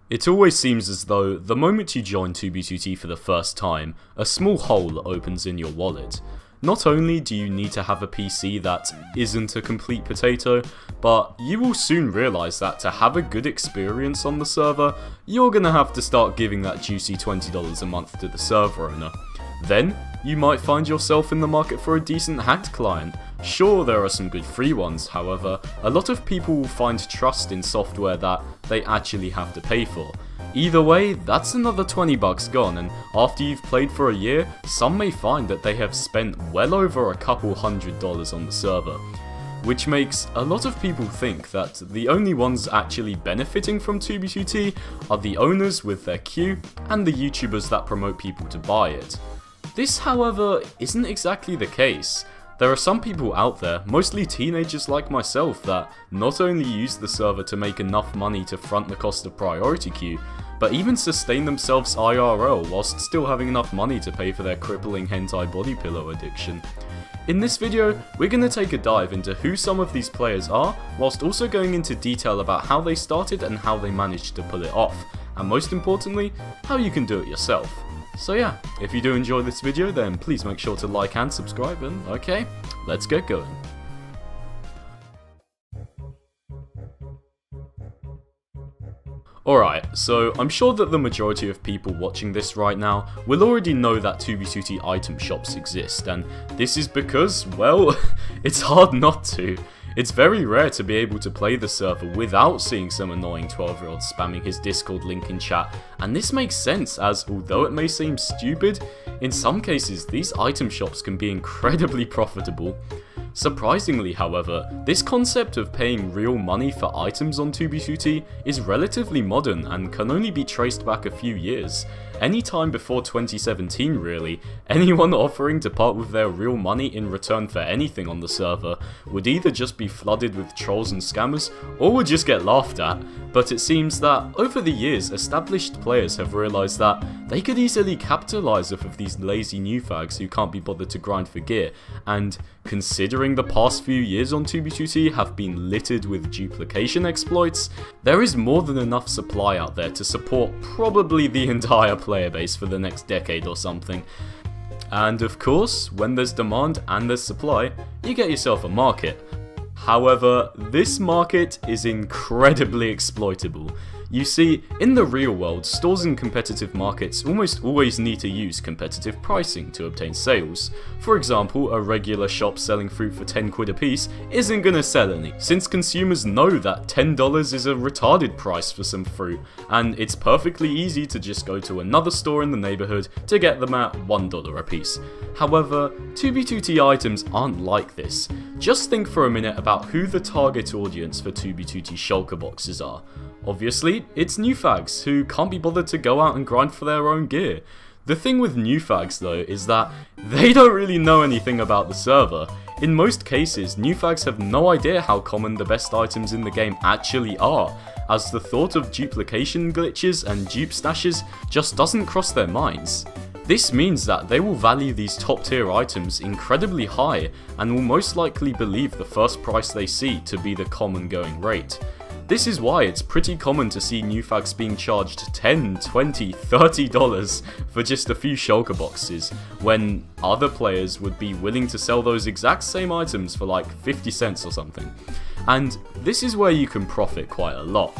It always seems as though the moment you join 2b2t for the first time, a small hole opens in your wallet. Not only do you need to have a PC that isn't a complete potato, but you will soon realise that to have a good experience on the server, you're gonna have to start giving that juicy $20 a month to the server owner. Then, you might find yourself in the market for a decent hacked client. Sure, there are some good free ones, however, a lot of people will find trust in software that they actually have to pay for. Either way, that's another $20 gone, and after you've played for a year, some may find that they have spent well over a couple $100 on the server. Which makes a lot of people think that the only ones actually benefiting from 2b2t are the owners with their queue and the YouTubers that promote people to buy it. This, however, isn't exactly the case. There are some people out there, mostly teenagers like myself, that not only use the server to make enough money to front the cost of priority queue, but even sustain themselves IRL whilst still having enough money to pay for their crippling hentai body pillow addiction. In this video, we're going to take a dive into who some of these players are, whilst also going into detail about how they started and how they managed to pull it off, and most importantly, how you can do it yourself. So yeah, if you do enjoy this video, then please make sure to like and subscribe, and okay, let's get going. Alright, so I'm sure that the majority of people watching this right now will already know that 2b2t item shops exist, and this is because, well, it's hard not to. It's very rare to be able to play the server without seeing some annoying 12-year-old spamming his Discord link in chat, and this makes sense as, although it may seem stupid, in some cases these item shops can be incredibly profitable. Surprisingly, however, this concept of paying real money for items on 2b2t is relatively modern and can only be traced back a few years. Any time before 2017 really, anyone offering to part with their real money in return for anything on the server would either just be flooded with trolls and scammers, or would just get laughed at. But it seems that over the years, established players have realised that they could easily capitalise off of these lazy new fags who can't be bothered to grind for gear, and considering the past few years on 2b2t have been littered with duplication exploits, there is more than enough supply out there to support probably the entire player base for the next decade or something. And of course, when there's demand and there's supply, you get yourself a market. However, this market is incredibly exploitable. You see, in the real world, stores in competitive markets almost always need to use competitive pricing to obtain sales. For example, a regular shop selling fruit for 10 quid a piece isn't gonna sell any, since consumers know that $10 is a retarded price for some fruit, and it's perfectly easy to just go to another store in the neighbourhood to get them at $1 a piece. However, 2b2t items aren't like this. Just think for a minute about who the target audience for 2b2t shulker boxes are. Obviously, it's new fags who can't be bothered to go out and grind for their own gear. The thing with new fags though is that they don't really know anything about the server. In most cases, new fags have no idea how common the best items in the game actually are, as the thought of duplication glitches and dupe stashes just doesn't cross their minds. This means that they will value these top tier items incredibly high and will most likely believe the first price they see to be the common going rate. This is why it's pretty common to see new fags being charged $10, $20, $30 for just a few shulker boxes, when other players would be willing to sell those exact same items for like 50 cents or something. And this is where you can profit quite a lot.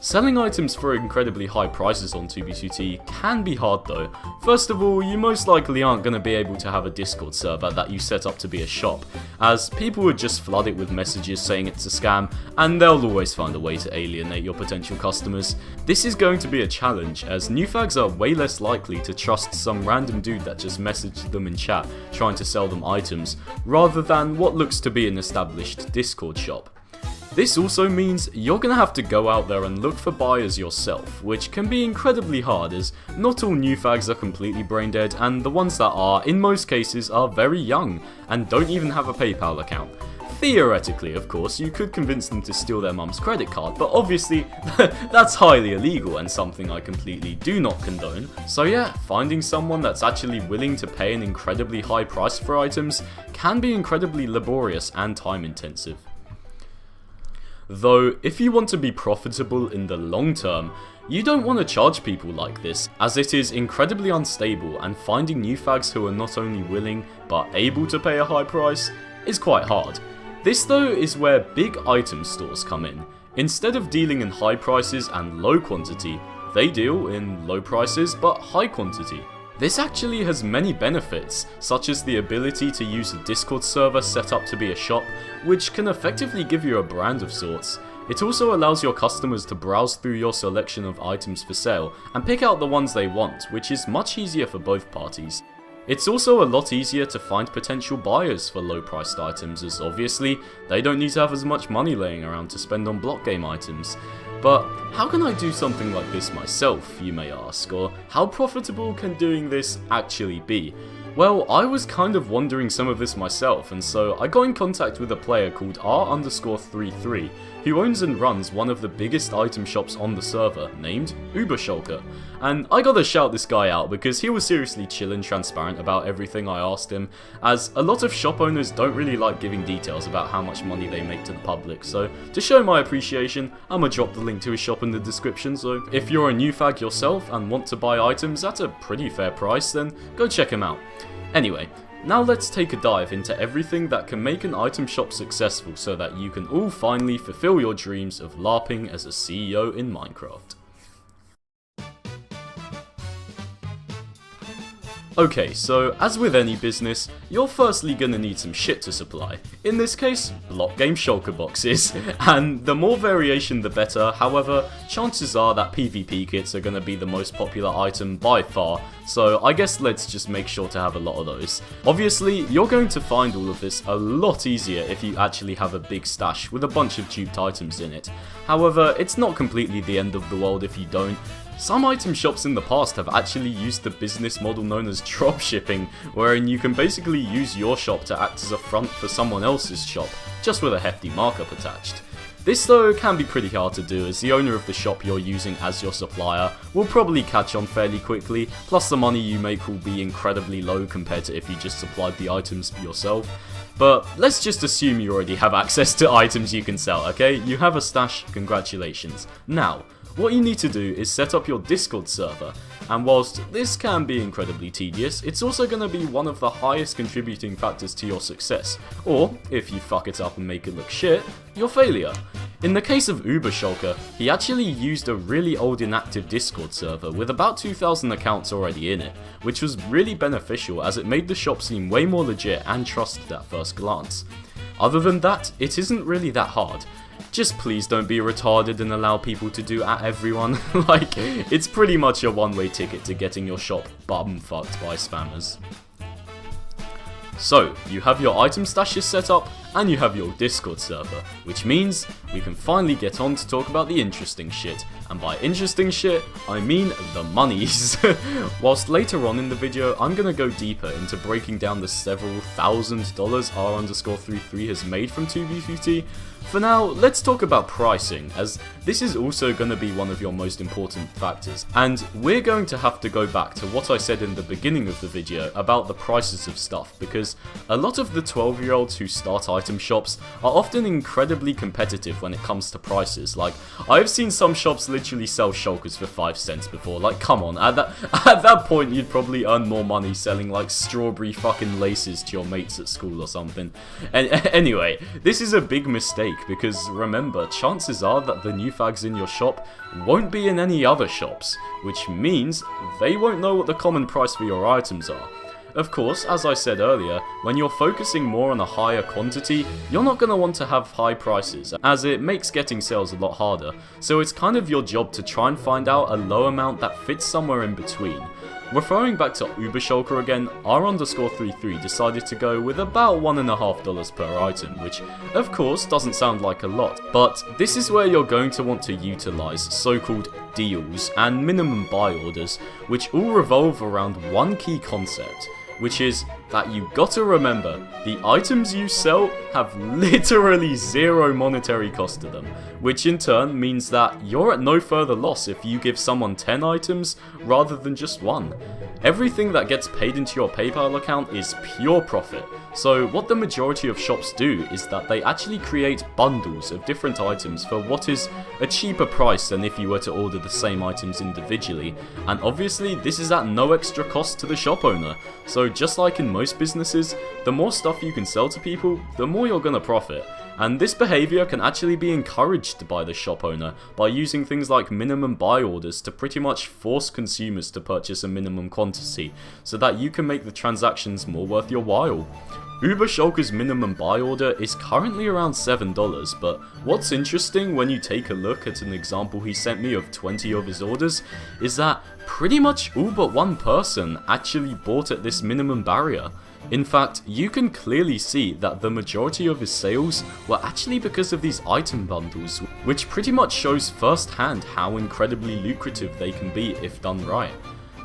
Selling items for incredibly high prices on 2b2t can be hard though. First of all, you most likely aren't going to be able to have a Discord server that you set up to be a shop, as people would just flood it with messages saying it's a scam, and they'll always find a way to alienate your potential customers. This is going to be a challenge, as new fags are way less likely to trust some random dude that just messaged them in chat trying to sell them items, rather than what looks to be an established Discord shop. This also means you're gonna have to go out there and look for buyers yourself, which can be incredibly hard as not all new fags are completely brain dead, and the ones that are, in most cases, are very young and don't even have a PayPal account. Theoretically, of course, you could convince them to steal their mum's credit card, but obviously that's highly illegal and something I completely do not condone. So yeah, finding someone that's actually willing to pay an incredibly high price for items can be incredibly laborious and time intensive. Though, if you want to be profitable in the long term, You don't want to charge people like this, as it is incredibly unstable, and finding new fags who are not only willing but able to pay a high price is quite hard. This though is where big item stores come in. Instead of dealing in high prices and low quantity, they deal in low prices but high quantity. This actually has many benefits, such as the ability to use a Discord server set up to be a shop, which can effectively give you a brand of sorts. It also allows your customers to browse through your selection of items for sale and pick out the ones they want, which is much easier for both parties. It's also a lot easier to find potential buyers for low priced items, as obviously they don't need to have as much money laying around to spend on block game items. But how can I do something like this myself, you may ask, or how profitable can doing this actually be? Well, I was kind of wondering some of this myself, and so I got in contact with a player called R_33, who owns and runs one of the biggest item shops on the server, named Ubershulker. And I gotta shout this guy out because he was seriously chill and transparent about everything I asked him, as a lot of shop owners don't really like giving details about how much money they make to the public. So to show my appreciation, I'ma drop the link to his shop in the description, so if you're a new fag yourself and want to buy items at a pretty fair price, then go check him out. Anyway, now let's take a dive into everything that can make an item shop successful so that you can all finally fulfill your dreams of LARPing as a CEO in Minecraft. Okay, so as with any business, you're firstly gonna need some shit to supply. In this case, block game shulker boxes. And the more variation the better, however, chances are that PvP kits are gonna be the most popular item by far, so I guess let's just make sure to have a lot of those. Obviously, you're going to find all of this a lot easier if you actually have a big stash with a bunch of duped items in it. However, it's not completely the end of the world if you don't. Some item shops in the past have actually used the business model known as dropshipping, wherein you can basically use your shop to act as a front for someone else's shop, just with a hefty markup attached. This though can be pretty hard to do, as the owner of the shop you're using as your supplier will probably catch on fairly quickly, plus the money you make will be incredibly low compared to if you just supplied the items yourself. But let's just assume you already have access to items you can sell, okay? You have a stash, congratulations. Now, what you need to do is set up your Discord server, and whilst this can be incredibly tedious, it's also going to be one of the highest contributing factors to your success, or, if you fuck it up and make it look shit, your failure. In the case of Ubershulker, he actually used a really old inactive Discord server with about 2,000 accounts already in it, which was really beneficial as it made the shop seem way more legit and trusted at first glance. Other than that, it isn't really that hard. Just please don't be retarded and allow people to do at everyone. Like, it's pretty much a one-way ticket to getting your shop bum-fucked by spammers. So, you have your item stashes set up, and you have your Discord server, which means we can finally get on to talk about the interesting shit, and by interesting shit, I mean the monies. Whilst later on in the video, I'm gonna go deeper into breaking down the several $1,000s R_33 has made from 2B2T. For now, let's talk about pricing, as this is also going to be one of your most important factors. And we're going to have to go back to what I said in the beginning of the video about the prices of stuff, because a lot of the 12-year-olds who start item shops are often incredibly competitive when it comes to prices. Like, I've seen some shops literally sell shulkers for 5 cents before. Like, come on, at that point you'd probably earn more money selling like strawberry fucking laces to your mates at school or something. And anyway, this is a big mistake, because remember, chances are that the new fags in your shop won't be in any other shops, which means they won't know what the common price for your items are. Of course, as I said earlier, when you're focusing more on a higher quantity, you're not going to want to have high prices, as it makes getting sales a lot harder, so it's kind of your job to try and find out a low amount that fits somewhere in between. Referring back to Ubershulker again, R_33 decided to go with about $1.50 per item, which of course doesn't sound like a lot, but this is where you're going to want to utilize so-called deals and minimum buy orders, which all revolve around one key concept, which is that you gotta remember, the items you sell have literally zero monetary cost to them, which in turn means that you're at no further loss if you give someone 10 items rather than just one. Everything that gets paid into your PayPal account is pure profit. So what the majority of shops do is that they actually create bundles of different items for what is a cheaper price than if you were to order the same items individually, and obviously this is at no extra cost to the shop owner. So just like in most businesses, the more stuff you can sell to people, the more you're gonna profit. And this behaviour can actually be encouraged by the shop owner by using things like minimum buy orders to pretty much force consumers to purchase a minimum quantity, so that you can make the transactions more worth your while. Uber Shulker's minimum buy order is currently around $7, but what's interesting when you take a look at an example he sent me of 20 of his orders is that pretty much all but one person actually bought at this minimum barrier. In fact, you can clearly see that the majority of his sales were actually because of these item bundles, which pretty much shows firsthand how incredibly lucrative they can be if done right.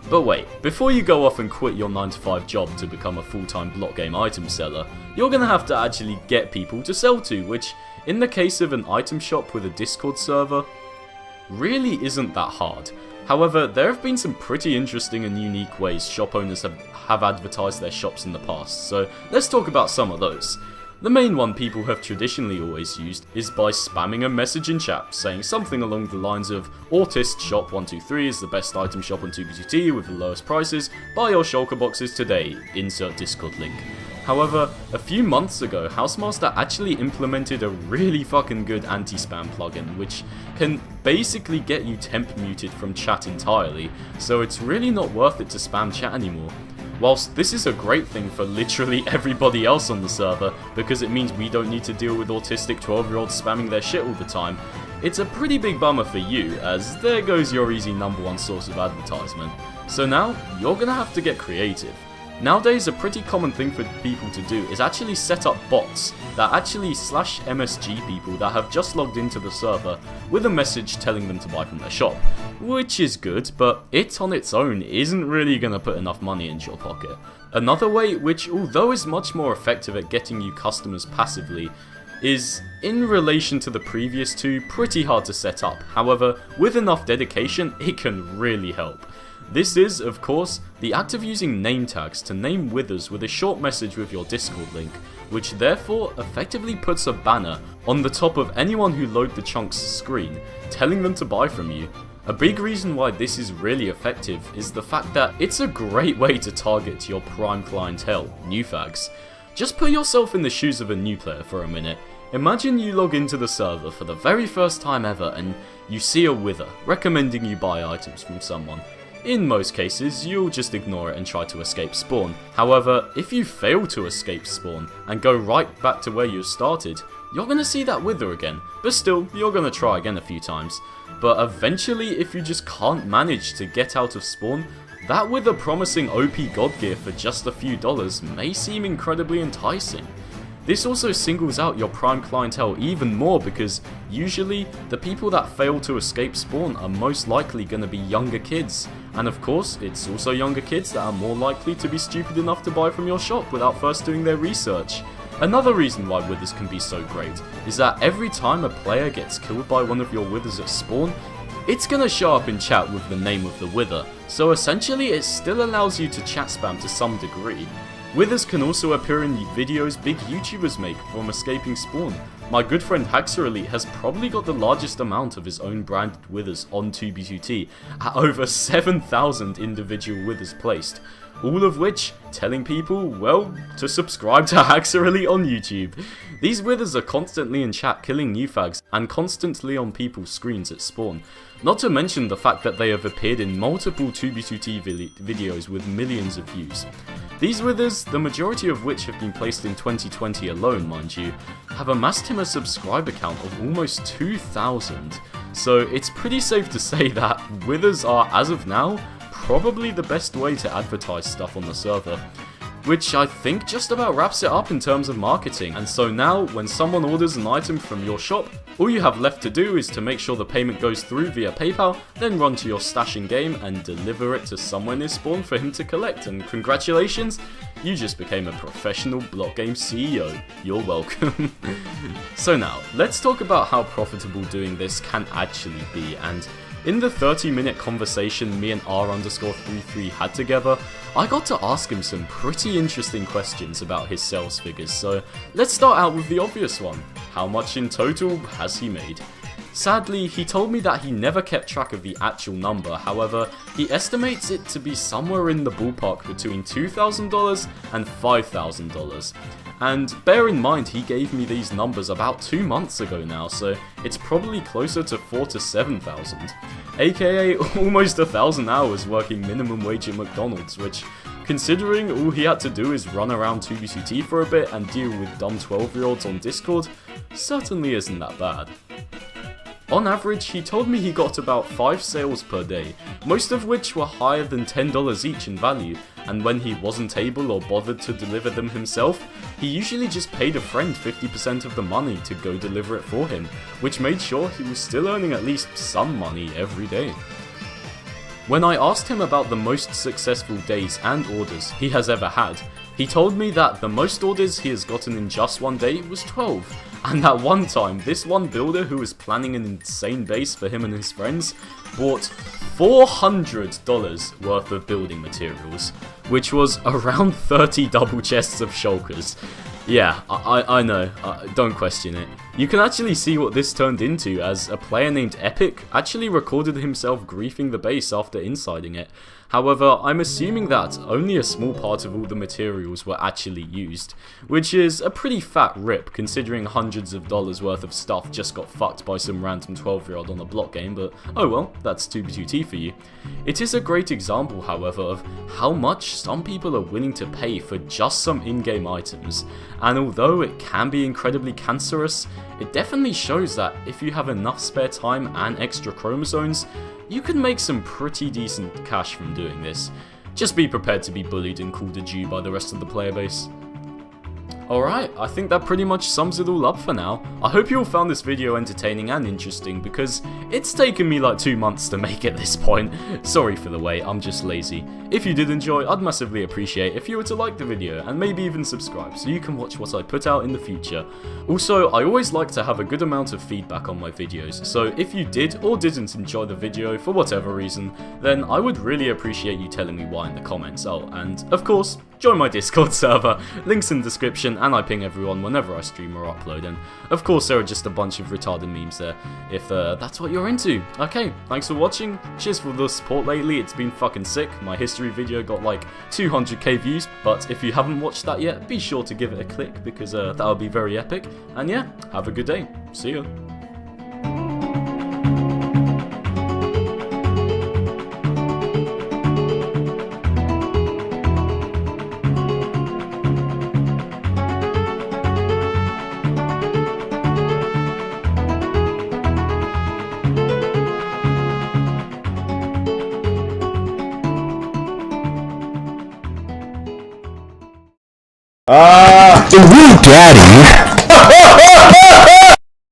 But wait, before you go off and quit your 9-to-5 job to become a full-time block game item seller, you're gonna have to actually get people to sell to, which, in the case of an item shop with a Discord server, really isn't that hard. However, there have been some pretty interesting and unique ways shop owners have advertised their shops in the past, so let's talk about some of those. The main one people have traditionally always used is by spamming a message in chat saying something along the lines of Autist Shop 123 is the best item shop on 2b2t with the lowest prices, buy your shulker boxes today, insert Discord link. However, a few months ago, Housemaster actually implemented a really fucking good anti-spam plugin, which can basically get you temp muted from chat entirely, so it's really not worth it to spam chat anymore. Whilst this is a great thing for literally everybody else on the server, because it means we don't need to deal with autistic 12-year-olds spamming their shit all the time, it's a pretty big bummer for you, as there goes your easy #1 source of advertisement. So now, you're gonna have to get creative. Nowadays, a pretty common thing for people to do is actually set up bots that actually slash MSG people that have just logged into the server with a message telling them to buy from their shop. Which is good, but it on its own isn't really going to put enough money into your pocket. Another way, which although is much more effective at getting you customers passively, is, in relation to the previous two, pretty hard to set up. However, with enough dedication, it can really help. This is, of course, the act of using name tags to name withers with a short message with your Discord link, which therefore effectively puts a banner on the top of anyone who loads the chunk's screen, telling them to buy from you. A big reason why this is really effective is the fact that it's a great way to target your prime clientele, new fags. Just put yourself in the shoes of a new player for a minute. Imagine you log into the server for the very first time ever and you see a wither recommending you buy items from someone. In most cases, you'll just ignore it and try to escape spawn. However, if you fail to escape spawn and go right back to where you started, you're gonna see that wither again, but still, you're gonna try again a few times. But eventually, if you just can't manage to get out of spawn, that wither promising OP god gear for just a few dollars may seem incredibly enticing. This also singles out your prime clientele even more because usually the people that fail to escape spawn are most likely going to be younger kids, and of course it's also younger kids that are more likely to be stupid enough to buy from your shop without first doing their research. Another reason why withers can be so great is that every time a player gets killed by one of your withers at spawn, it's going to show up in chat with the name of the wither, so essentially it still allows you to chat spam to some degree. Withers can also appear in the videos big YouTubers make from escaping spawn. My good friend HaxxorElite has probably got the largest amount of his own branded withers on 2b2t at over 7,000 individual withers placed. All of which telling people, well, to subscribe to HaxxorElite on YouTube. These withers are constantly in chat killing new fags and constantly on people's screens at spawn. Not to mention the fact that they have appeared in multiple 2b2t videos with millions of views. These withers, the majority of which have been placed in 2020 alone, mind you, have amassed him a subscriber count of almost 2,000. So it's pretty safe to say that withers are, as of now, probably the best way to advertise stuff on the server. which I think just about wraps it up in terms of marketing. And so now, when someone orders an item from your shop, all you have left to do is to make sure the payment goes through via PayPal, then run to your stash in game and deliver it to somewhere near spawn for him to collect. And congratulations, you just became a professional block game CEO. You're welcome. So now, let's talk about how profitable doing this can actually be. And in the 30-minute conversation me and R_33 had together, I got to ask him some pretty interesting questions about his sales figures, so let's start out with the obvious one. How much in total has he made? Sadly, he told me that he never kept track of the actual number, however, he estimates it to be somewhere in the ballpark between $2,000 and $5,000. And bear in mind, he gave me these numbers about 2 months ago now, so it's probably closer to 4,000 to 7,000, aka almost 1,000 hours working minimum wage at McDonald's, which, considering all he had to do is run around 2v2t for a bit and deal with dumb 12-year-olds on Discord, certainly isn't that bad. On average, he told me he got about 5 sales per day, most of which were higher than $10 each in value, and when he wasn't able or bothered to deliver them himself, he usually just paid a friend 50% of the money to go deliver it for him, which made sure he was still earning at least some money every day. When I asked him about the most successful days and orders he has ever had, he told me that the most orders he has gotten in just one day was 12, and that one time, this one builder who was planning an insane base for him and his friends bought $400 worth of building materials, which was around 30 double chests of shulkers. Yeah, I know, don't question it. You can actually see what this turned into, as a player named Epik actually recorded himself griefing the base after insiding it. However, I'm assuming that only a small part of all the materials were actually used, which is a pretty fat rip considering hundreds of dollars worth of stuff just got fucked by some random 12-year-old on a block game, but oh well, that's 2v2t for you. It is a great example, however, of how much some people are willing to pay for just some in-game items, and although it can be incredibly cancerous, it definitely shows that if you have enough spare time and extra chromosomes, you can make some pretty decent cash from doing this. Just be prepared to be bullied and called a Jew by the rest of the player base. Alright, I think that pretty much sums it all up for now. I hope you all found this video entertaining and interesting, because it's taken me like 2 months to make at this point. Sorry for the wait, I'm just lazy. If you did enjoy, I'd massively appreciate if you were to like the video and maybe even subscribe so you can watch what I put out in the future. Also, I always like to have a good amount of feedback on my videos, so if you did or didn't enjoy the video for whatever reason, then I would really appreciate you telling me why in the comments. Oh, and of course, join my Discord server, links in the description, and I ping everyone whenever I stream or upload, and of course there are just a bunch of retarded memes there, if that's what you're into. Okay, thanks for watching, cheers for the support lately, it's been fucking sick. My history video got like 200k views, but if you haven't watched that yet, be sure to give it a click, because that would be very epic, and yeah, have a good day, see ya. The real daddy